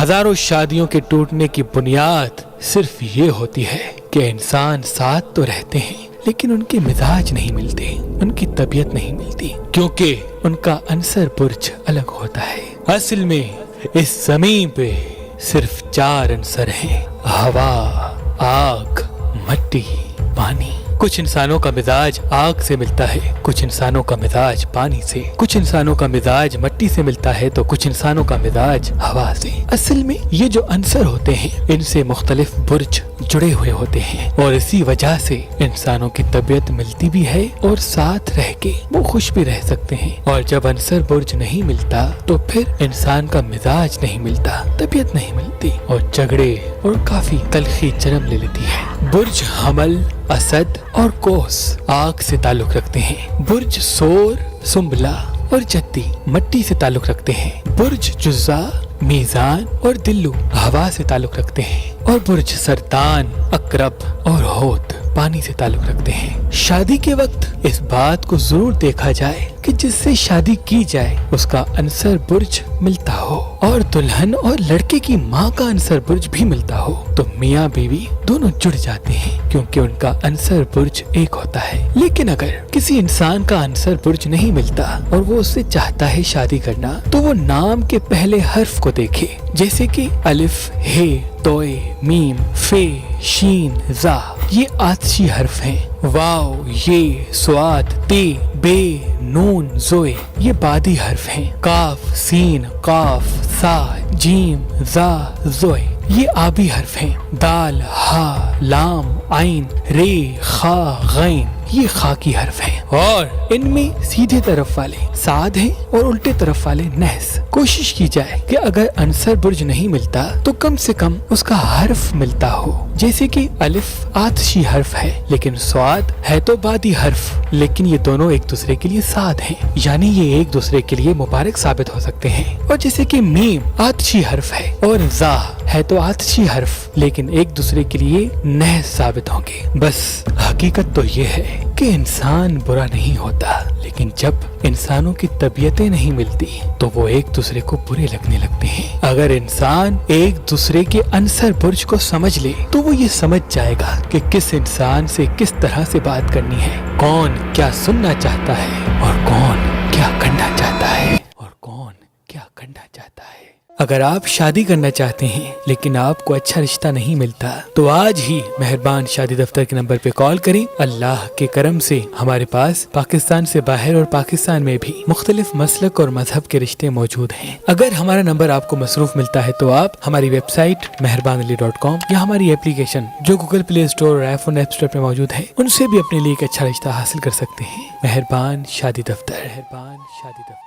ہزاروں شادیوں کے ٹوٹنے کی بنیاد صرف یہ ہوتی ہے کہ انسان ساتھ تو رہتے ہیں لیکن ان کے مزاج نہیں ملتے، ان کی طبیعت نہیں ملتی، کیونکہ ان کا عنصر برج الگ ہوتا ہے۔ اصل میں اس زمین پہ صرف 4 عنصر ہیں: ہوا، آگ، مٹی، پانی۔ کچھ انسانوں کا مزاج آگ سے ملتا ہے، کچھ انسانوں کا مزاج پانی سے، کچھ انسانوں کا مزاج مٹی سے ملتا ہے تو کچھ انسانوں کا مزاج ہوا سے۔ اصل میں یہ جو عنصر ہوتے ہیں ان سے مختلف برج جڑے ہوئے ہوتے ہیں اور اسی وجہ سے انسانوں کی طبیعت ملتی بھی ہے اور ساتھ رہ کے وہ خوش بھی رہ سکتے ہیں۔ اور جب عنصر برج نہیں ملتا تو پھر انسان کا مزاج نہیں ملتا، طبیعت نہیں ملتی اور جھگڑے اور کافی تلخی جنم لے لیتی ہے۔ برج حمل، اسد اور کوس آگ سے تعلق رکھتے ہیں۔ برج سور، سنبلہ اور جدی مٹی سے تعلق رکھتے ہیں۔ برج جزا، میزان اور دلو ہوا سے تعلق رکھتے ہیں اور برج سرطان، عقرب اور ہوت پانی سے تعلق رکھتے ہیں۔ شادی کے وقت اس بات کو ضرور دیکھا جائے کہ جس سے شادی کی جائے اس کا عنصر برج ملتا ہو اور دلہن اور لڑکے کی ماں کا عنصر برج بھی ملتا ہو تو میاں بیوی دونوں جڑ جاتے ہیں کیونکہ ان کا عنصر برج ایک ہوتا ہے۔ لیکن اگر کسی انسان کا عنصر برج نہیں ملتا اور وہ اس سے چاہتا ہے شادی کرنا تو وہ نام کے پہلے حرف کو دیکھے، جیسے کہ الف، ہے، توئے، میم، فے، شین، زا یہ آتشی حرف ہیں۔ واو، یہ، سواد، تے، بے، نون، زوئے یہ بادی حرف ہیں۔ کاف، سین، قاف، سا، جیم، زا، زوئے یہ آبی حرف ہیں۔ دال، ہا، لام، عین، رے، خا، غین یہ خاکی حرف ہیں اور ان میں سیدھے طرف والے ساد ہیں اور الٹے طرف والے نحس۔ کوشش کی جائے کہ اگر عنصر برج نہیں ملتا تو کم سے کم اس کا حرف ملتا ہو، جیسے کہ الف آتشی حرف ہے لیکن سواد ہے تو بادی حرف، لیکن یہ دونوں ایک دوسرے کے لیے ساد ہیں، یعنی یہ ایک دوسرے کے لیے مبارک ثابت ہو سکتے ہیں۔ اور جیسے کہ میم آتشی حرف ہے اور زا ہے تو آتشی حرف لیکن ایک دوسرے کے لیے نحس ثابت ہوں گے۔ بس حقیقت تو یہ ہے کہ انسان برا نہیں ہوتا، لیکن جب انسانوں کی طبیعتیں نہیں ملتی تو وہ ایک دوسرے کو برے لگنے لگتے ہیں۔ اگر انسان ایک دوسرے کے عنصر برج کو سمجھ لے تو وہ یہ سمجھ جائے گا کہ کس انسان سے کس طرح سے بات کرنی ہے، کون کیا سننا چاہتا ہے اور کون کیا کرنا چاہتا ہے اور کون کیا کرنا چاہتا ہے۔ اگر آپ شادی کرنا چاہتے ہیں لیکن آپ کو اچھا رشتہ نہیں ملتا تو آج ہی مہربان شادی دفتر کے نمبر پہ کال کریں۔ اللہ کے کرم سے ہمارے پاس پاکستان سے باہر اور پاکستان میں بھی مختلف مسلک اور مذہب کے رشتے موجود ہیں۔ اگر ہمارا نمبر آپ کو مصروف ملتا ہے تو آپ ہماری ویب سائٹ mehrabanali.com یا ہماری اپلیکیشن جو گوگل پلے اسٹور اور آئی فون ایپ اسٹور پہ موجود ہے ان سے بھی اپنے لیے ایک اچھا رشتہ حاصل کر سکتے ہیں۔ مہربان شادی دفتر، مہربان شادی دفتر۔